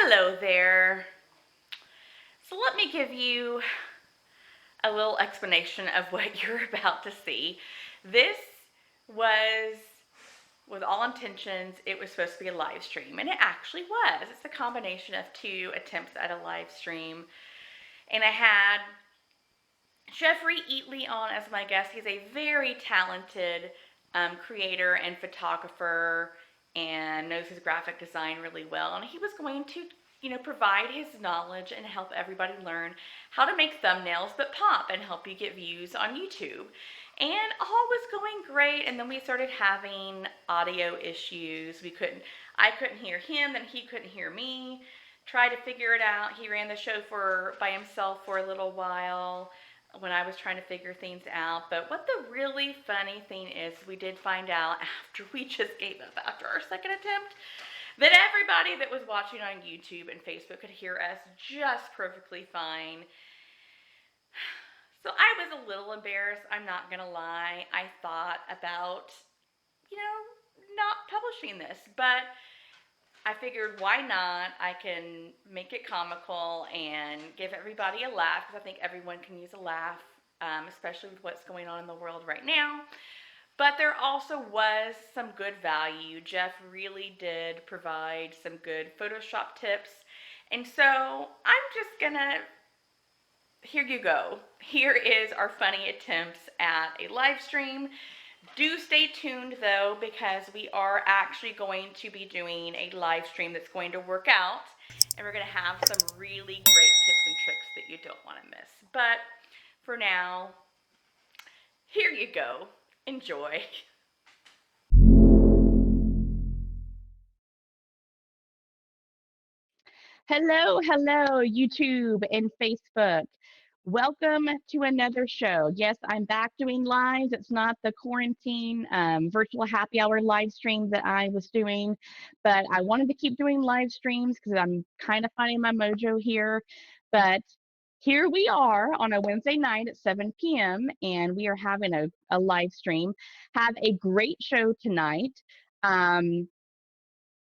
Hello there. So let me give you a little explanation of what you're about to see. This was, with all intentions, it was supposed to be a live stream, and it actually was. It's a combination of two attempts at a live stream. And I had Jeffrey Eatley on as my guest. He's a very talented creator and photographer and knows his graphic design really well. And he was going to, provide his knowledge and help everybody learn how to make thumbnails that pop and help you get views on YouTube. And all was going great. And then we started having audio issues. I couldn't hear him and he couldn't hear me. Tried to figure it out. He ran the show by himself for a little while when I was trying to figure things out. But what the really funny thing is, we did find out after we just gave up after our second attempt that everybody that was watching on YouTube and Facebook could hear us just perfectly fine. So I was a little embarrassed, I'm not gonna lie. I thought about, not publishing this, but I figured, why not? I can make it comical and give everybody a laugh, because I think everyone can use a laugh, especially with what's going on in the world right now. But there also was some good value. Jeff really did provide some good Photoshop tips. And so I'm just gonna, here you go. Here is our funny attempts at a live stream. Do stay tuned though, because we are actually going to be doing a live stream that's going to work out, and we're going to have some really great tips and tricks that you don't want to miss. But for now, here you go. Enjoy. Hello, YouTube and Facebook. Welcome to another show. Yes, I'm back doing lives. It's not the quarantine virtual happy hour live stream that I was doing, but I wanted to keep doing live streams because I'm kind of finding my mojo here. But here we are on a Wednesday night at 7 p.m. and we are having a live stream. Have a great show tonight. And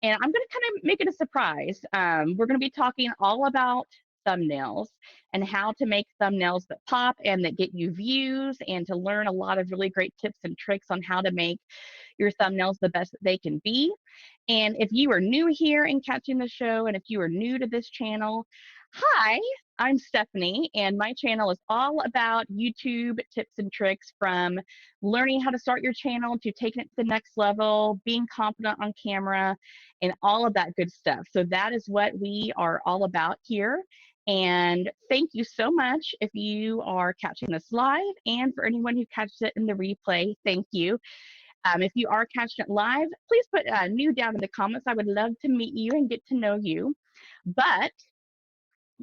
I'm going to kind of make it a surprise. We're going to be talking all about thumbnails and how to make thumbnails that pop and that get you views, and to learn a lot of really great tips and tricks on how to make your thumbnails the best that they can be. And if you are new here and catching the show, and if you are new to this channel, hi, I'm Stephanie, and my channel is all about YouTube tips and tricks, from learning how to start your channel to taking it to the next level, being confident on camera, and all of that good stuff. So that is what we are all about here. And thank you so much if you are catching this live, and for anyone who catches it in the replay, thank you. If you are catching it live, please put new down in the comments. I would love to meet you and get to know you. But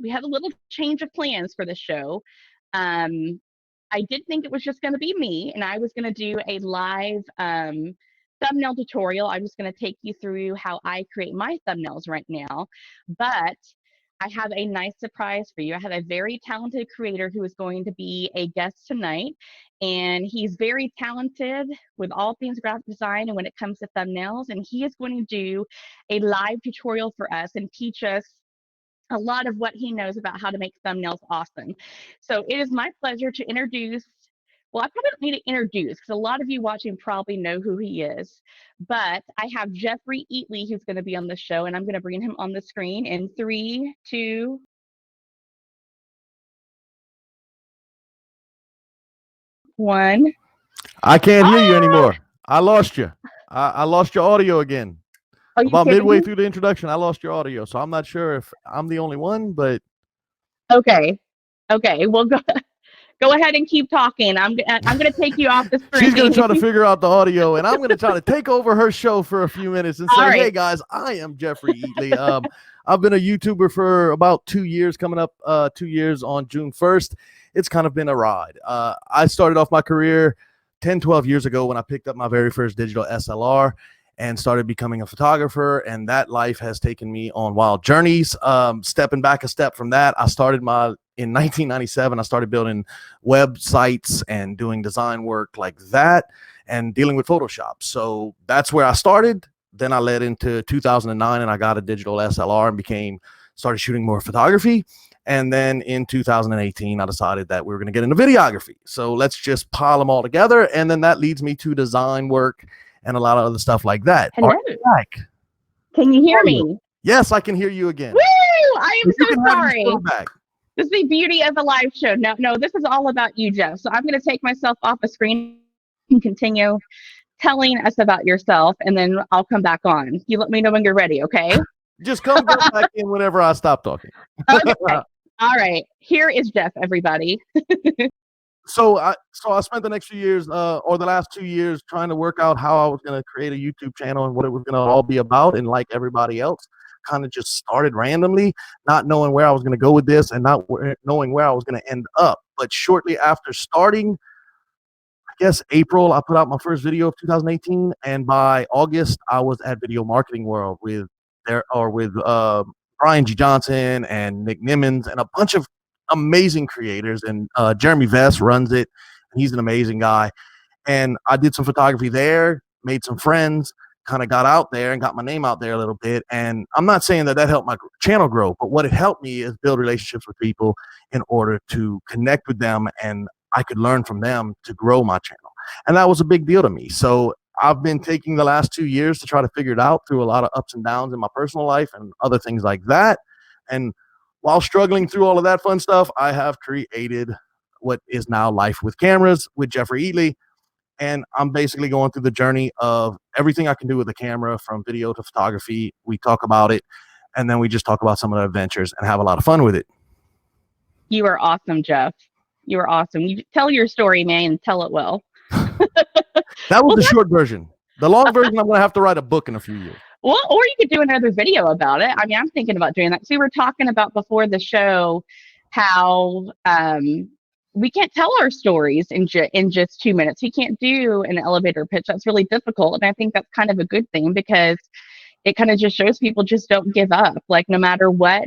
we have a little change of plans for the show. I did think it was just going to be me, and I was going to do a live thumbnail tutorial. I'm just going to take you through how I create my thumbnails right now. But I have a nice surprise for you. I have a very talented creator who is going to be a guest tonight, and he's very talented with all things graphic design and when it comes to thumbnails, and he is going to do a live tutorial for us and teach us a lot of what he knows about how to make thumbnails awesome. So it is my pleasure to introduce, well, I probably don't need to introduce because a lot of you watching probably know who he is, but I have Jeffrey Eatley who's going to be on the show, and I'm going to bring him on the screen in 3, 2, 1. I can't hear you anymore. I lost you. I lost your audio again. About midway through the introduction, I lost your audio. So I'm not sure if I'm the only one, but. Okay. Well, go ahead and keep talking. I'm going to take you off the screen. She's going to try to figure out the audio, and I'm going to try to take over her show for a few minutes and say, right. Hey, guys, I am Jeffrey Eatley. I've been a YouTuber for about 2 years, coming up 2 years on June 1st. It's kind of been a ride. I started off my career 10, 12 years ago when I picked up my very first digital SLR and started becoming a photographer, and that life has taken me on wild journeys. Stepping back a step from that, I started in 1997, I started building websites and doing design work like that and dealing with Photoshop. So that's where I started. then I led into 2009 and I got a digital SLR and started shooting more photography. And then in 2018, I decided that we were going to get into videography. So let's just pile them all together. And then that leads me to design work and a lot of other stuff like that. Hello. Can you hear me? Yes, I can hear you again. Woo! I am so sorry. This is the beauty of a live show. No, this is all about you, Jeff. So I'm going to take myself off the screen and continue telling us about yourself, and then I'll come back on. You let me know when you're ready, okay? Just come back in whenever I stop talking. Okay. All right. Here is Jeff, everybody. So I spent the next few years, or the last 2 years, trying to work out how I was going to create a YouTube channel and what it was going to all be about. And like everybody else, kind of just started randomly, not knowing where I was going to go with this and not knowing where I was going to end up. But shortly after starting, I guess April, I put out my first video of 2018, and by August, I was at Video Marketing World with Brian G. Johnson and Nick Nimmons and a bunch of amazing creators. And Jeremy Vest runs it, and he's an amazing guy. And I did some photography there, made some friends, kind of got out there and got my name out there a little bit. And I'm not saying that helped my channel grow, but what it helped me is build relationships with people in order to connect with them, and I could learn from them to grow my channel. And that was a big deal to me. So I've been taking the last 2 years to try to figure it out through a lot of ups and downs in my personal life and other things like that. And while struggling through all of that fun stuff, I have created what is now Life with Cameras with Jeffrey Eatley. And I'm basically going through the journey of everything I can do with the camera, from video to photography. We talk about it, and then we just talk about some of the adventures and have a lot of fun with it. You are awesome, Jeff. You are awesome. You tell your story, man, and tell it well. That was the short version. The long version, I'm going to have to write a book in a few years. Well, or you could do another video about it. I mean, I'm thinking about doing that. So we were talking about before the show how we can't tell our stories in just 2 minutes. We can't do an elevator pitch. That's really difficult. And I think that's kind of a good thing, because it kind of just shows people just don't give up. Like, no matter what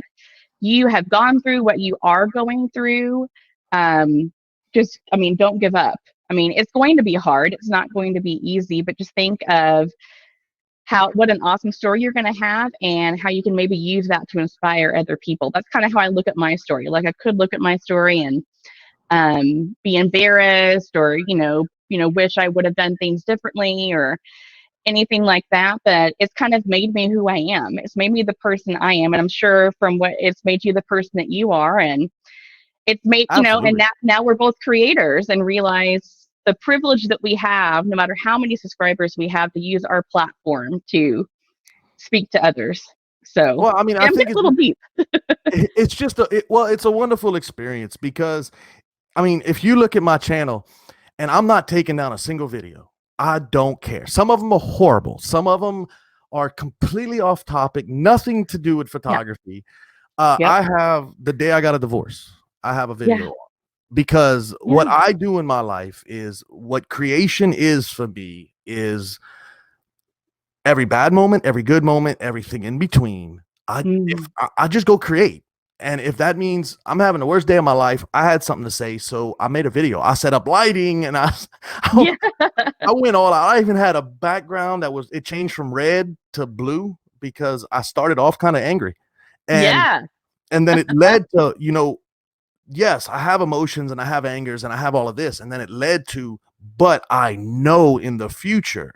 you have gone through, what you are going through, don't give up. I mean, it's going to be hard. It's not going to be easy, but just think of what an awesome story you're going to have, and how you can maybe use that to inspire other people. That's kind of how I look at my story. Like, I could look at my story and be embarrassed, or, wish I would have done things differently or anything like that. But it's kind of made me who I am. It's made me the person I am. And I'm sure from what it's made you the person that you are. And it's made, and now we're both creators and realize the privilege that we have, no matter how many subscribers we have, to use our platform to speak to others. So, well, I mean, I think it's a little deep. It's just it's a wonderful experience, because, I mean, if you look at my channel, and I'm not taking down a single video, I don't care. Some of them are horrible. Some of them are completely off topic, nothing to do with photography. I have, the day I got a divorce, I have a video because what I do in my life is what creation is for me is every bad moment, every good moment, everything in between. I just go create. And if that means I'm having the worst day of my life, I had something to say. So I made a video. I set up lighting, and I went all out. I even had a background it changed from red to blue, because I started off kind of angry. And then it led to, yes, I have emotions and I have angers and I have all of this. And then it led to, but I know in the future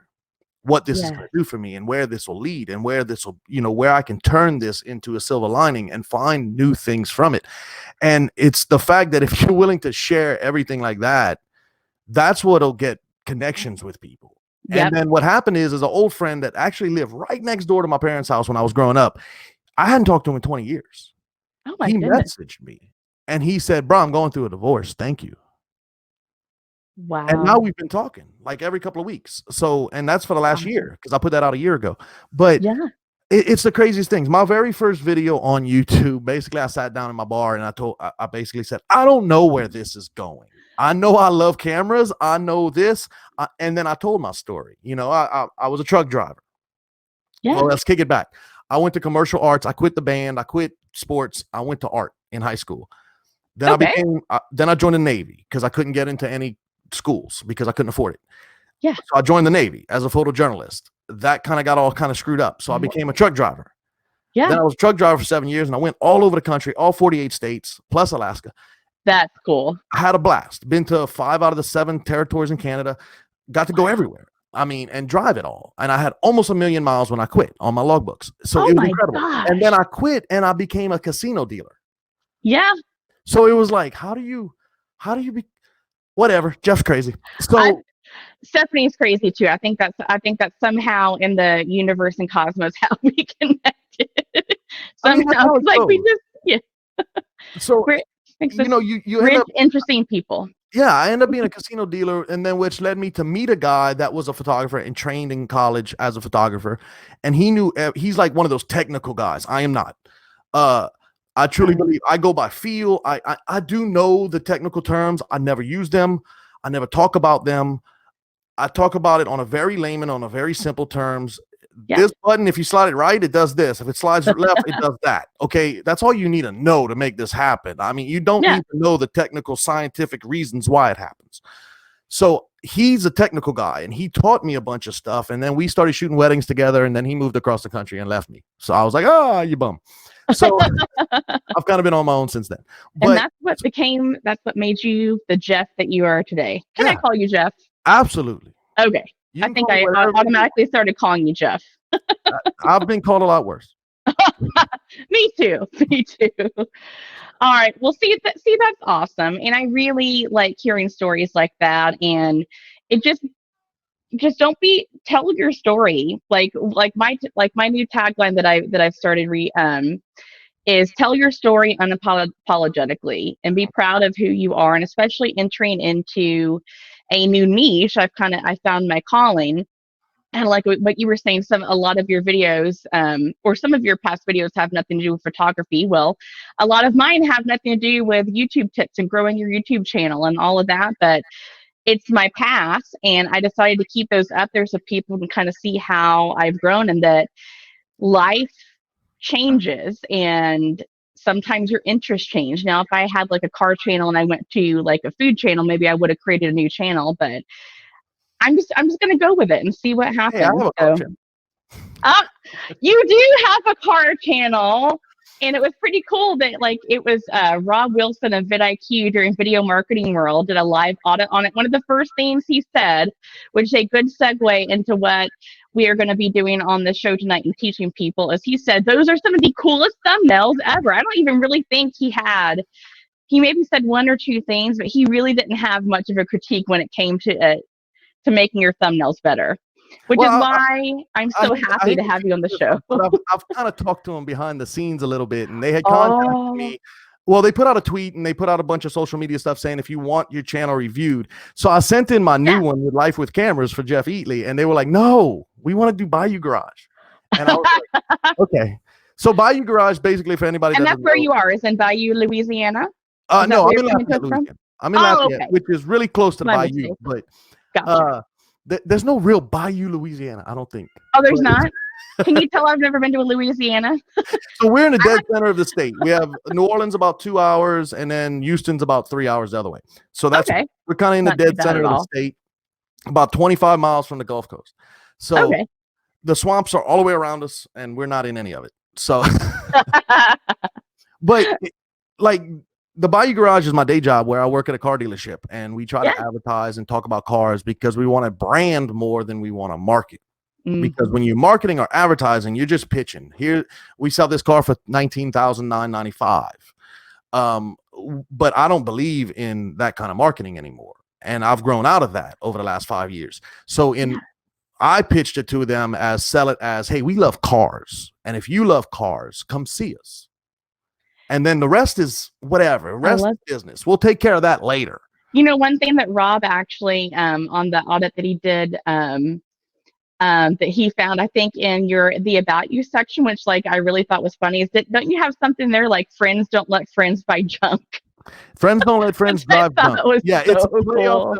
what this is going to do for me, and where this will lead, and where this will, where I can turn this into a silver lining and find new things from it. And it's the fact that if you're willing to share everything like that, that's what'll get connections with people. And then what happened is an old friend that actually lived right next door to my parents' house when I was growing up, I hadn't talked to him in 20 years. Oh my goodness. Messaged me and he said, "Bro, I'm going through a divorce. Thank you." Wow. And now we've been talking like every couple of weeks. So, and that's for the last year, because I put that out a year ago. But it's the craziest things. My very first video on YouTube, basically I sat down in my bar and I basically said, I don't know where this is going. I know I love cameras. I know this. And then I told my story. I was a truck driver. Well, let's kick it back. I went to commercial arts. I quit the band. I quit sports. I went to art in high school. Then then I joined the Navy because I couldn't get into any schools because I couldn't afford it. Yeah. So I joined the Navy as a photojournalist. That kind of got all kind of screwed up. So I became a truck driver. Yeah. Then I was a truck driver for 7 years, and I went all over the country, all 48 states, plus Alaska. That's cool. I had a blast. Been to 5 out of the 7 territories in Canada. Got to go everywhere. I mean, and drive it all. And I had almost 1 million miles when I quit on my logbooks. So it was incredible. Gosh. And then I quit and I became a casino dealer. Yeah. So it was like, how do you be whatever? Jeff's crazy. So Stephanie's crazy too. I think that's somehow in the universe and cosmos how we connected. Somehow, So we're you rich, end up interesting people. Yeah, I ended up being a casino dealer, and then which led me to meet a guy that was a photographer and trained in college as a photographer. And he knew he's like one of those technical guys. I am not. I truly believe I go by feel. I do know the technical terms. I never use them. I never talk about them. I talk about it on a very layman, on a very simple terms. Yeah. This button, if you slide it right, it does this. If it slides left, it does that. Okay, that's all you need to know to make this happen. I mean, you don't need to know the technical, scientific reasons why it happens. So he's a technical guy, and he taught me a bunch of stuff. And then we started shooting weddings together, and then he moved across the country and left me. So I was like, you bum. So I've kind of been on my own since then. But, and that's what made you the Jeff that you are today. Can I call you Jeff? Absolutely. Okay. I think I automatically started calling you Jeff. I've been called a lot worse. Me too. All right. Well, see, that's awesome. And I really like hearing stories like that. And it just tell your story. Like my new tagline that I've started is tell your story unapologetically and be proud of who you are. And especially entering into a new niche, I found my calling. And like what you were saying, a lot of your videos, or some of your past videos have nothing to do with photography. Well, a lot of mine have nothing to do with YouTube tips and growing your YouTube channel and all of that. But it's my past, and I decided to keep those up there so people can kind of see how I've grown and that life changes and sometimes your interests change. Now, if I had like a car channel and I went to like a food channel, maybe I would have created a new channel, but I'm just going to go with it and see what happens. Hey, I have a car channel. You do have a car channel, and it was pretty cool that like it was Rob Wilson of vidIQ during Video Marketing World did a live audit on it. One of the first things he said, which is a good segue into what we are going to be doing on the show tonight and teaching people, is he said those are some of the coolest thumbnails ever. I don't even really think he maybe said one or two things, but he really didn't have much of a critique when it came to making your thumbnails better, which is why I'm so happy to have you on the show. But I've kind of talked to them behind the scenes a little bit, and they had contacted me. Well, they put out a tweet and they put out a bunch of social media stuff saying if you want your channel reviewed. So I sent in my new one with Life with Cameras for Jeff Eatley, and they were like, no, we want to do Bayou Garage. And I was like, okay. So Bayou Garage, basically, for anybody and that's where you are, is in Bayou, Louisiana? No, I'm in Lafayette, Louisiana. I'm in Lafayette, which is really close to the Bayou, but gotcha. There's no real Bayou, Louisiana, I don't think. Oh, there's not? Can you tell I've never been to Louisiana? So we're in the dead center of the state. We have New Orleans about 2 hours, and then Houston's about 3 hours the other way. So that's we're kind of in the dead center of the state, about 25 miles from the Gulf Coast. So the swamps are all the way around us, and we're not in any of it. So, but like the Bayou Garage is my day job where I work at a car dealership, and we try to advertise and talk about cars because we want to brand more than we want to market. Because when you're marketing or advertising, you're just pitching. Here, we sell this car for $19,995. But I don't believe in that kind of marketing anymore. And I've grown out of that over the last 5 years. So I pitched it to them sell it as, hey, we love cars. And if you love cars, come see us. And then the rest is whatever. The rest is business. We'll take care of that later. You know, one thing that Rob actually, on the audit that he did, that he found, I think in the About You section, which like I really thought was funny, is that don't you have something there like friends don't let friends buy junk? Friends don't let friends drive junk. Yeah, so it's cool.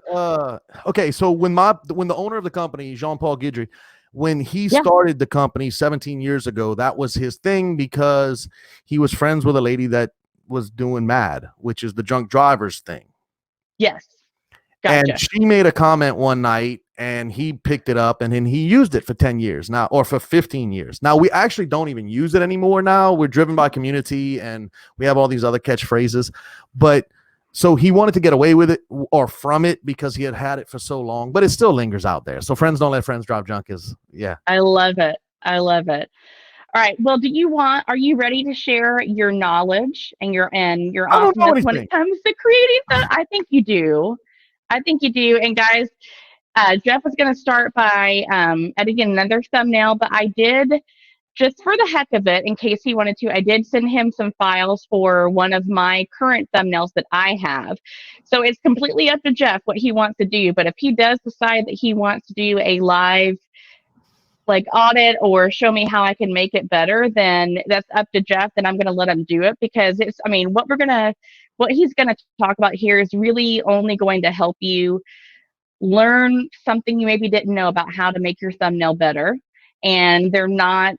Okay. So when the owner of the company, Jean-Paul Guidry, when he started the company 17 years ago, that was his thing because he was friends with a lady that was doing MAD, which is the drunk drivers thing. Yes. Gotcha. And she made a comment one night and he picked it up and then he used it for 10 years now, or for 15 years. Now we actually don't even use it anymore. Now we're driven by community and we have all these other catchphrases, but so he wanted to get away with it or from it because he had it for so long, but it still lingers out there. So friends don't let friends drive junk is, yeah. I love it. I love it. All right. Well, are you ready to share your knowledge and your I don't know awesomeness when anything. it comes to creating stuff? I think you do. I think you do. And guys, Jeff was going to start by editing another thumbnail, but I did, just for the heck of it, in case he wanted to, I did send him some files for one of my current thumbnails that I have. So it's completely up to Jeff what he wants to do. But if he does decide that he wants to do a live like audit or show me how I can make it better, then that's up to Jeff. Then I'm going to let him do it, because it's, I mean, what he's going to talk about here is really only going to help you learn something you maybe didn't know about how to make your thumbnail better. And they're not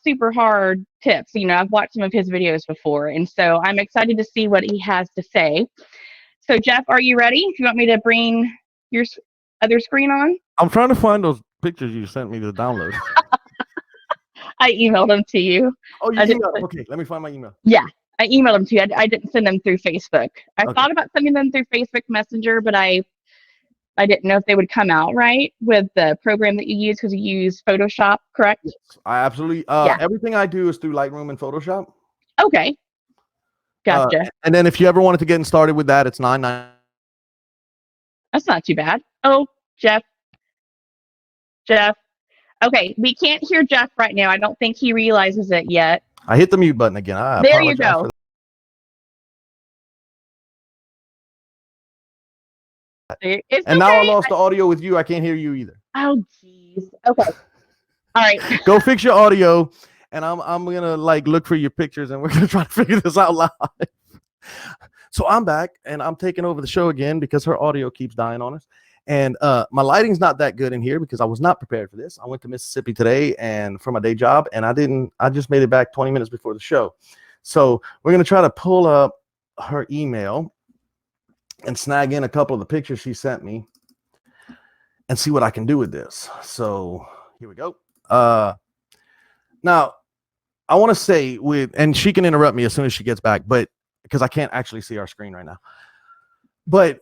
super hard tips. You know, I've watched some of his videos before, and so I'm excited to see what he has to say. So Jeff, are you ready? Do you want me to bring your other screen on? I'm trying to find those pictures you sent me to download. I emailed them to you. Oh, you emailed? Okay, let me find my email. Yeah, I emailed them to you. I didn't send them through Facebook. I Okay. thought about sending them through Facebook Messenger, but I didn't know if they would come out right with the program that you use, because you use Photoshop, correct? Yes, I absolutely. Yeah. Everything I do is through Lightroom and Photoshop. Okay. Gotcha. And then if you ever wanted to get started with that, it's $9.99. That's not too bad. Oh, Jeff. Okay, we can't hear Jeff right now. I don't think he realizes it yet. I hit the mute button again. There you go. It's and okay. Now I lost the audio with you. I can't hear you either. Oh, jeez. Okay. All right. Go fix your audio, and I'm gonna like look for your pictures, and we're gonna try to figure this out live. So I'm back, and I'm taking over the show again because her audio keeps dying on us. And my lighting's not that good in here because I was not prepared for this. I went to Mississippi today and for my day job, and I just made it back 20 minutes before the show. So we're going to try to pull up her email and snag in a couple of the pictures she sent me and see what I can do with this. So here we go. Now I want to say and she can interrupt me as soon as she gets back, but because I can't actually see our screen right now. But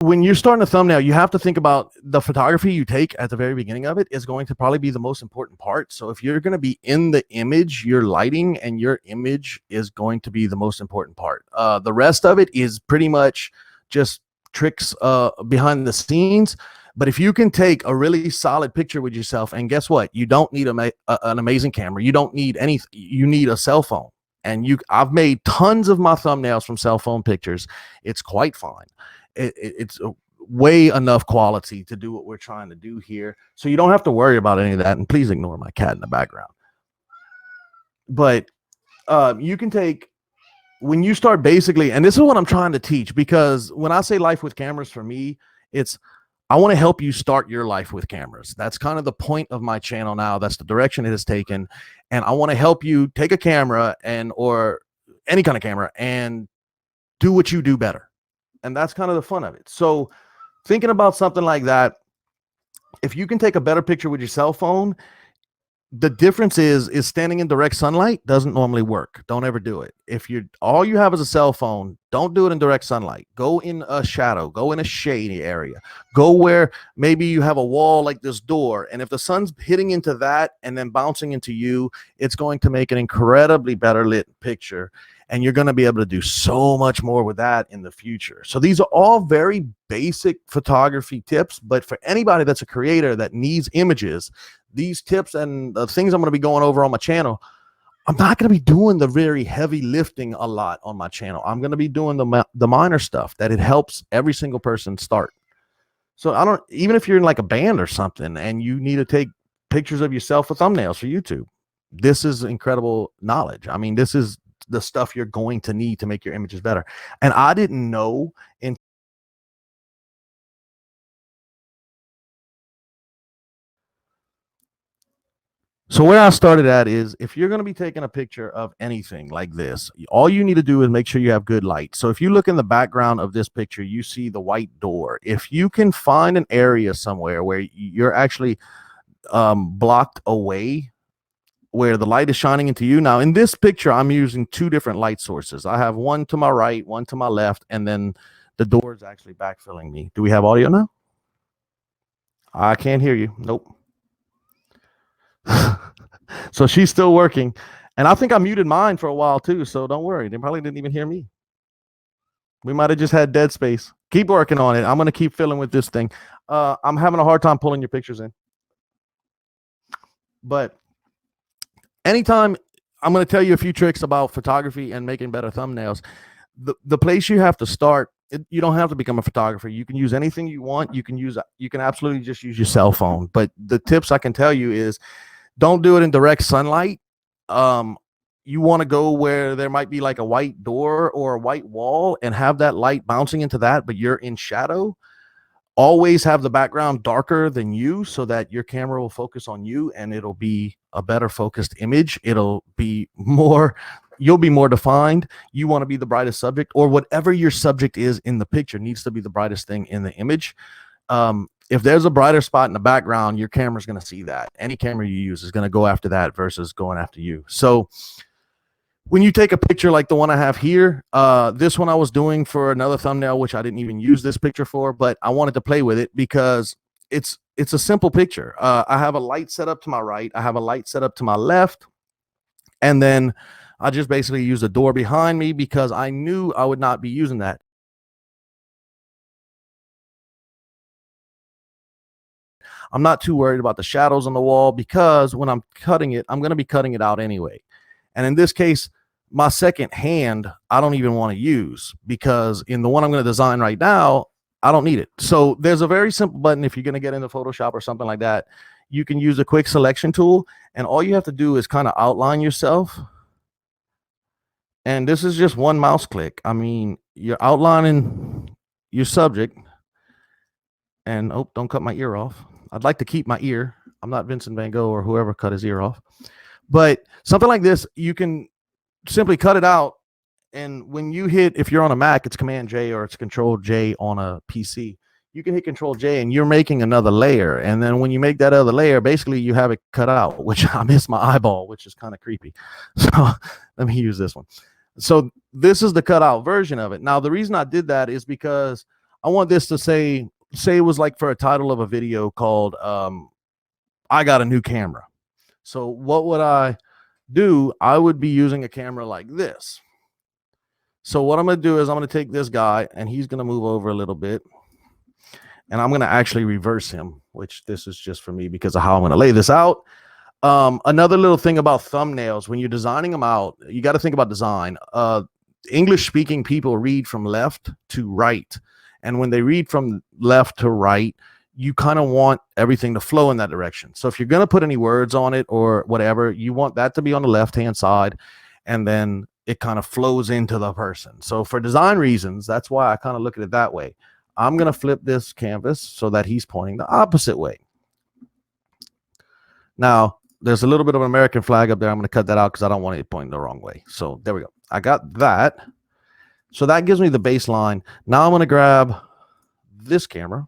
when you're starting a thumbnail, you have to think about the photography you take at the very beginning of it is going to probably be the most important part. So if you're going to be in the image, your lighting and your image is going to be the most important part. The rest of it is pretty much just tricks behind the scenes. But if you can take a really solid picture with yourself, and guess what? You don't need an amazing camera. You don't need anything. You need a cell phone. And I've made tons of my thumbnails from cell phone pictures. It's quite fine. It's way enough quality to do what we're trying to do here. So you don't have to worry about any of that. And please ignore my cat in the background. But you can take, when you start basically, and this is what I'm trying to teach, because when I say life with cameras, for me, I want to help you start your life with cameras. That's kind of the point of my channel now. That's the direction it has taken. And I want to help you take a camera or any kind of camera and do what you do better. And that's kind of the fun of it. So thinking about something like that, if you can take a better picture with your cell phone, the difference is standing in direct sunlight doesn't normally work. Don't ever do it. If all you have is a cell phone, don't do it in direct sunlight. Go in a shadow, go in a shady area, go where maybe you have a wall like this door. And if the sun's hitting into that and then bouncing into you, it's going to make an incredibly better lit picture. And you're going to be able to do so much more with that in the future. So these are all very basic photography tips, but for anybody that's a creator that needs images, these tips and the things I'm going to be going over on my channel, I'm not going to be doing the very heavy lifting a lot on my channel. I'm going to be doing the minor stuff that it helps every single person start. So even if you're in like a band or something and you need to take pictures of yourself for thumbnails for YouTube, this is incredible knowledge. I mean, this is the stuff you're going to need to make your images better. And I didn't know So where I started at is, if you're going to be taking a picture of anything like this, all you need to do is make sure you have good light. So if you look in the background of this picture, you see the white door. If you can find an area somewhere where you're actually blocked away, where the light is shining into you. Now in this picture, I'm using two different light sources. I have one to my right, one to my left, and then the door is actually backfilling me. Do we have audio now? I can't hear you. Nope. So she's still working. And I think I muted mine for a while too. So don't worry. They probably didn't even hear me. We might have just had dead space. Keep working on it. I'm going to keep filling with this thing. I'm having a hard time pulling your pictures in. But anytime, I'm going to tell you a few tricks about photography and making better thumbnails. The place you have to start, you don't have to become a photographer. You can use anything you want. You can absolutely just use your cell phone. But the tips I can tell you is, don't do it in direct sunlight. You want to go where there might be like a white door or a white wall and have that light bouncing into that, but you're in shadow. Always have the background darker than you so that your camera will focus on you and it'll be a better focused image. You'll be more defined. You want to be the brightest subject, or whatever your subject is in the picture needs to be the brightest thing in the image. If there's a brighter spot in the background, your camera's going to see that. Any camera you use is going to go after that versus going after you. So when you take a picture like the one I have here, this one I was doing for another thumbnail, which I didn't even use this picture for, but I wanted to play with it because it's a simple picture. I have a light set up to my right. I have a light set up to my left. And then I just basically used a door behind me because I knew I would not be using that. I'm not too worried about the shadows on the wall because when I'm cutting it, I'm going to be cutting it out anyway. And in this case, my second hand, I don't even want to use because in the one I'm going to design right now, I don't need it. So there's a very simple button. If you're going to get into Photoshop or something like that, you can use a quick selection tool. And all you have to do is kind of outline yourself. And this is just one mouse click. I mean, you're outlining your subject. And, oh, don't cut my ear off. I'd like to keep my ear. I'm not Vincent Van Gogh or whoever cut his ear off. But something like this, you can simply cut it out. And when you hit, if you're on a Mac, it's Command J or it's Control J on a PC. You can hit Control J and you're making another layer. And then when you make that other layer, basically you have it cut out, which I miss my eyeball, which is kind of creepy. So let me use this one. So this is the cutout version of it. Now, the reason I did that is because I want this to say it was like for a title of a video called I got a new camera. So what would I do? I would be using a camera like this. So what I'm going to do is I'm going to take this guy and he's going to move over a little bit. And I'm going to actually reverse him, which this is just for me because of how I'm going to lay this out. Another little thing about thumbnails, when you're designing them out, you got to think about design. English speaking people read from left to right. And when they read from left to right, you kind of want everything to flow in that direction. So if you're going to put any words on it or whatever, you want that to be on the left-hand side, and then it kind of flows into the person. So for design reasons, that's why I kind of look at it that way. I'm going to flip this canvas so that he's pointing the opposite way. Now, there's a little bit of an American flag up there. I'm going to cut that out because I don't want it pointing the wrong way. So there we go. I got that. So that gives me the baseline. Now I'm going to grab this camera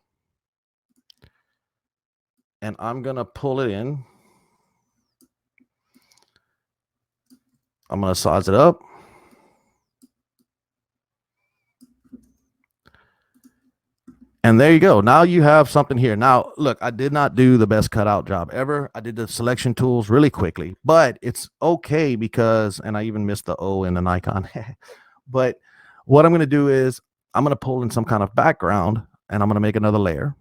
and I'm going to pull it in. I'm going to size it up. And there you go. Now you have something here. Now, look, I did not do the best cutout job ever. I did the selection tools really quickly, but it's okay because, and I even missed the O in the Nikon. But what I'm going to do is I'm going to pull in some kind of background and I'm going to make another layer.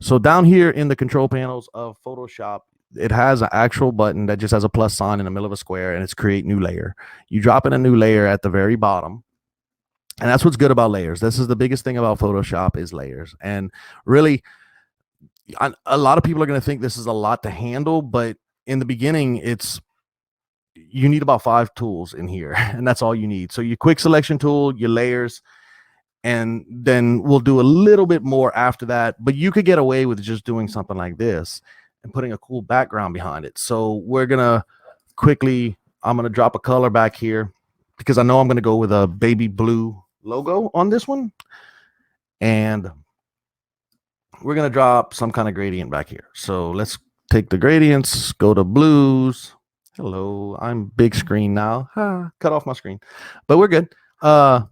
So down here in the control panels of Photoshop, it has an actual button that just has a plus sign in the middle of a square and it's create new layer. You drop in a new layer at the very bottom. And that's what's good about layers. This is the biggest thing about Photoshop is layers. And really, a lot of people are going to think this is a lot to handle, but in the beginning, you need about 5 tools in here, and that's all you need. So your quick selection tool, your layers, and then we'll do a little bit more after that. But you could get away with just doing something like this. and putting a cool background behind it. So we're gonna I'm gonna drop a color back here because I know I'm gonna go with a baby blue logo on this one, and we're gonna drop some kind of gradient back here. So let's take the gradients, go to blues. Hello, I'm big screen now. Cut off my screen, but we're good. I'm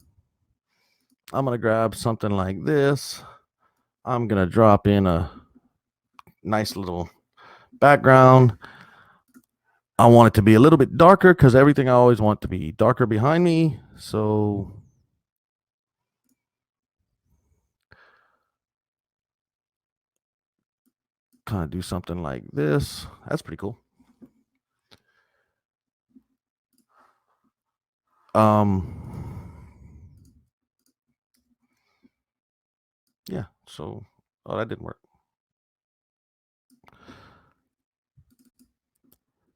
gonna grab something like this. I'm gonna drop in a nice little background. I want it to be a little bit darker because everything I always want to be darker behind me. So kind of do something like this. That's pretty cool. Yeah, so that didn't work.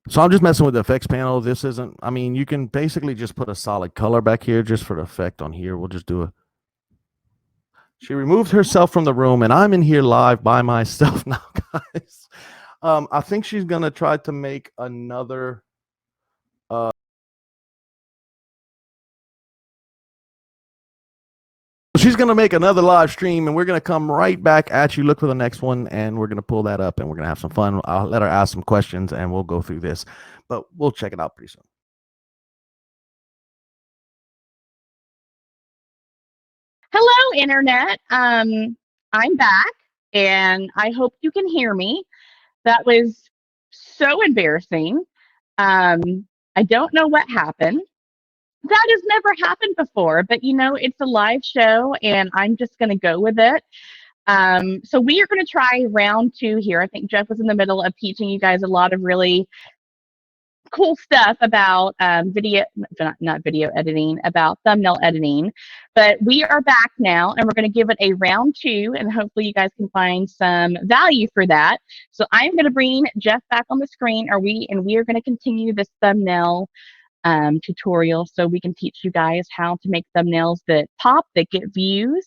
So I'm just messing with the effects panel. This isn't, I mean, you can basically just put a solid color back here just for the effect on here. We'll just do a, she removed herself from the room and I'm in here live by myself now, guys. I think she's going to try to make another, she's going to make another live stream and we're going to come right back at you. Look for the next one and we're going to pull that up and we're going to have some fun. I'll let her ask some questions and we'll go through this, but we'll check it out pretty soon. Hello, Internet. I'm back and I hope you can hear me. That was so embarrassing. I don't know what happened. That has never happened before, but you know, it's a live show and I'm just going to go with it. So we are going to try round 2 here. I think Jeff was in the middle of teaching you guys a lot of really cool stuff about not video editing, about thumbnail editing. But we are back now and we're going to give it a round 2 and hopefully you guys can find some value for that. So I'm going to bring Jeff back on the screen, we are going to continue this thumbnail tutorial so we can teach you guys how to make thumbnails that pop, that get views,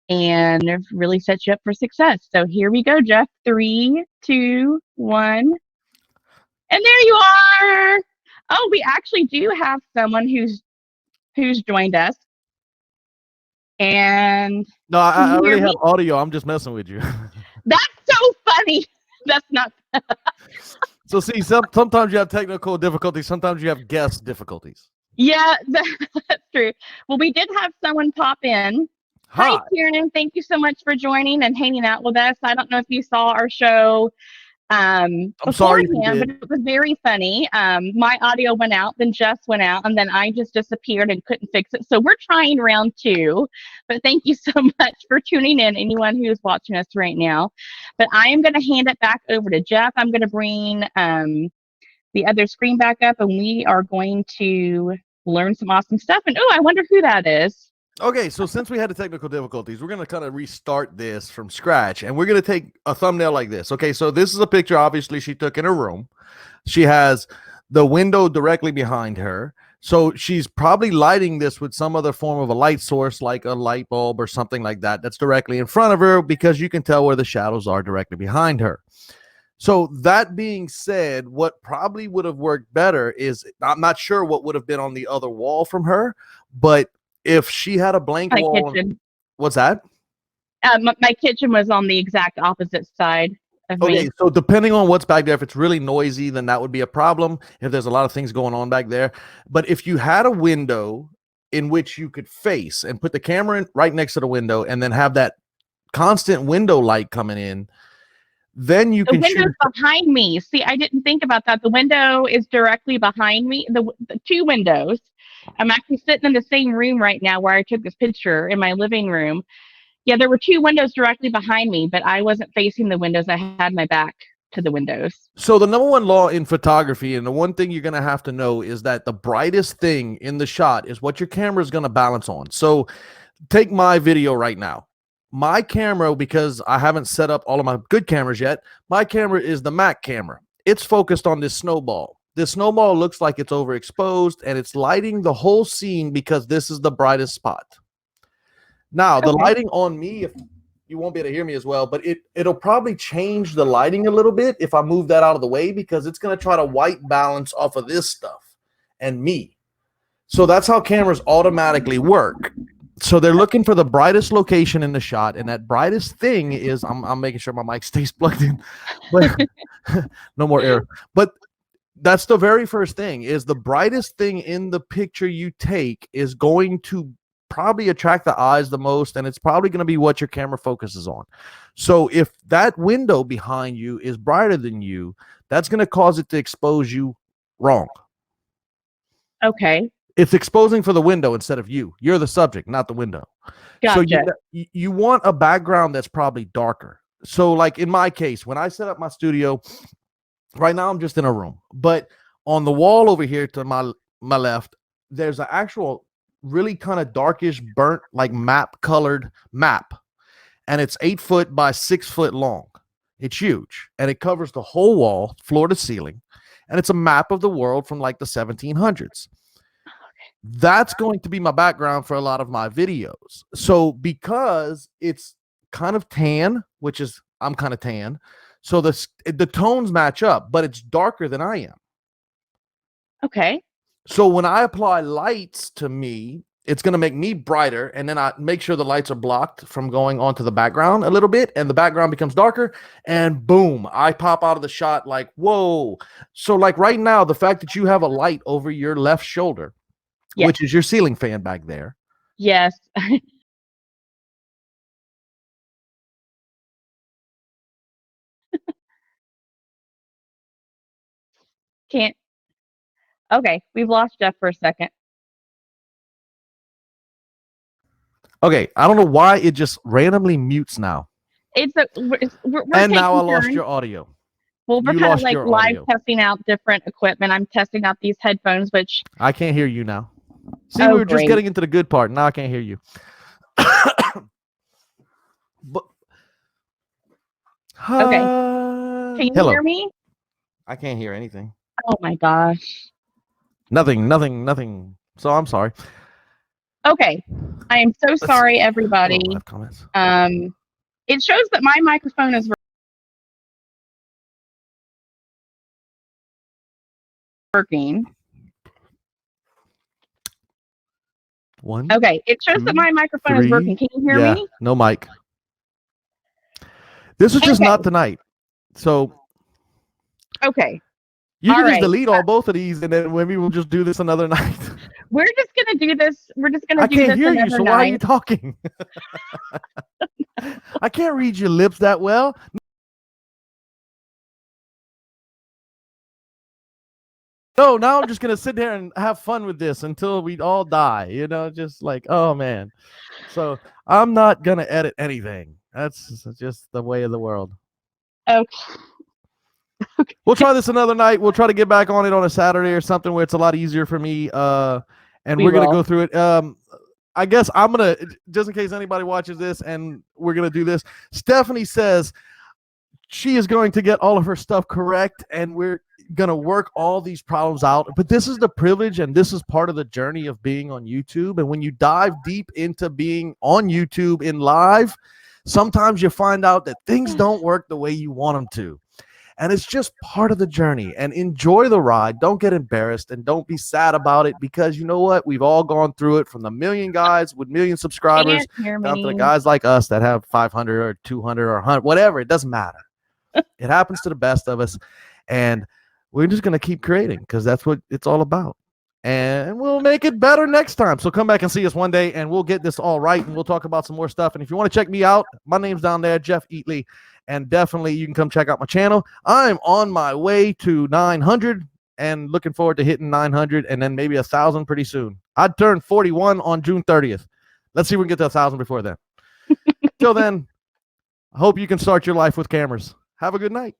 and really set you up for success. So here we go, Jeff. 3, 2, 1. And there you are. Oh, we actually do have someone who's joined us. And no, I already have audio. I'm just messing with you. That's so funny. That's not. So see, sometimes you have technical difficulties. Sometimes you have guest difficulties. Yeah, that's true. Well, we did have someone pop in. Hi, Kieran. Thank you so much for joining and hanging out with us. I don't know if you saw our show I'm sorry, but it was very funny. My audio went out, then Jess went out, and then I just disappeared and couldn't fix it. So we're trying round 2, but thank you so much for tuning in, anyone who's watching us right now. But I am going to hand it back over to Jeff. I'm going to bring the other screen back up, and we are going to learn some awesome stuff. And oh, I wonder who that is. Okay, so since we had the technical difficulties, we're going to kind of restart this from scratch, and we're going to take a thumbnail like this. Okay, so this is a picture, obviously, she took in her room. She has the window directly behind her, so she's probably lighting this with some other form of a light source, like a light bulb or something like that, that's directly in front of her, because you can tell where the shadows are directly behind her. So that being said, what probably would have worked better is, I'm not sure what would have been on the other wall from her, but if she had a blank wall, what's that? My kitchen was on the exact opposite side of me. Okay, so depending on what's back there, if it's really noisy, then that would be a problem. If there's a lot of things going on back there, but if you had a window in which you could face and put the camera right next to the window, and then have that constant window light coming in, then you can. The window's behind me. See, I didn't think about that. The window is directly behind me. The 2 windows. I'm actually sitting in the same room right now where I took this picture, in my living room. Yeah, there were 2 windows directly behind me, but I wasn't facing the windows. I had my back to the windows. So the number 1 law in photography, and the one thing you're going to have to know, is that the brightest thing in the shot is what your camera is going to balance on. So take my video right now. My camera, because I haven't set up all of my good cameras yet, my camera is the Mac camera. It's focused on this snowball. This snowball looks like it's overexposed, and it's lighting the whole scene because this is the brightest spot. Now, the lighting on me, you won't be able to hear me as well, but it'll probably change the lighting a little bit if I move that out of the way, because it's going to try to white balance off of this stuff and me. So that's how cameras automatically work. So they're looking for the brightest location in the shot, and that brightest thing is, I'm making sure my mic stays plugged in, but no more error. But that's the very first thing, is the brightest thing in the picture you take is going to probably attract the eyes the most, and it's probably going to be what your camera focuses on. So if that window behind you is brighter than you, that's going to cause it to expose you wrong. Okay. It's exposing for the window instead of you. You're the subject, not the window. Gotcha. So you want a background that's probably darker. So like in my case, when I set up my studio, right now I'm just in a room, but on the wall over here to my left, there's an actual really kind of darkish burnt, like map colored map. And it's 8 foot by 6 foot long. It's huge. And it covers the whole wall, floor to ceiling. And it's a map of the world from like the 1700s. That's going to be my background for a lot of my videos. So because it's kind of tan, which is, I'm kind of tan, so the tones match up, but it's darker than I am. Okay. So when I apply lights to me, it's going to make me brighter, and then I make sure the lights are blocked from going onto the background a little bit, and the background becomes darker, and boom, I pop out of the shot like, whoa. So like right now, the fact that you have a light over your left shoulder, yes, which is your ceiling fan back there. Yes. Can't. Okay, we've lost Jeff for a second. Okay, I don't know why it just randomly mutes now. We're and now I lost your audio. Well, we're kind of like live testing out different equipment. I'm testing out these headphones, which I can't hear you now. See, we were just getting into the good part. Now I can't hear you. But okay, can you hear me? I can't hear anything. Oh my gosh. Nothing. So I'm sorry. Okay, I am so sorry, everybody. Comments. It shows that my microphone is working. One. Okay, it shows that my microphone is working. Can you hear me? No mic. This is just not tonight. So. Okay. You can just delete both of these, and then maybe we'll just do this another night. We're just gonna do this. We're just gonna do this. I can't hear you, so why are you talking? I can't read your lips that well. No, now I'm just gonna sit there and have fun with this until we all die. You know, just like, oh man. So I'm not gonna edit anything. That's just the way of the world. Okay. We'll try this another night. We'll try to get back on it on a Saturday or something where it's a lot easier for me. And we're going to go through it. I guess I'm going to, just in case anybody watches this and we're going to do this. Stephanie says she is going to get all of her stuff correct, and we're going to work all these problems out. But this is the privilege, and this is part of the journey of being on YouTube. And when you dive deep into being on YouTube in live, sometimes you find out that things don't work the way you want them to. And it's just part of the journey, and enjoy the ride. Don't get embarrassed, and don't be sad about it, because you know what? We've all gone through it, from the million guys with million subscribers down to the guys like us that have 500 or 200 or 100, whatever. It doesn't matter. It happens to the best of us, and we're just going to keep creating, because that's what it's all about. And we'll make it better next time. So come back and see us one day, and we'll get this all right, and we'll talk about some more stuff. And if you want to check me out, my name's down there, Jeff Eatley. And definitely you can come check out my channel. I'm on my way to 900 and looking forward to hitting 900 and then maybe 1,000 pretty soon. I'd turn 41 on June 30th. Let's see if we can get to 1,000 before then. Till then, I hope you can start your life with cameras. Have a good night.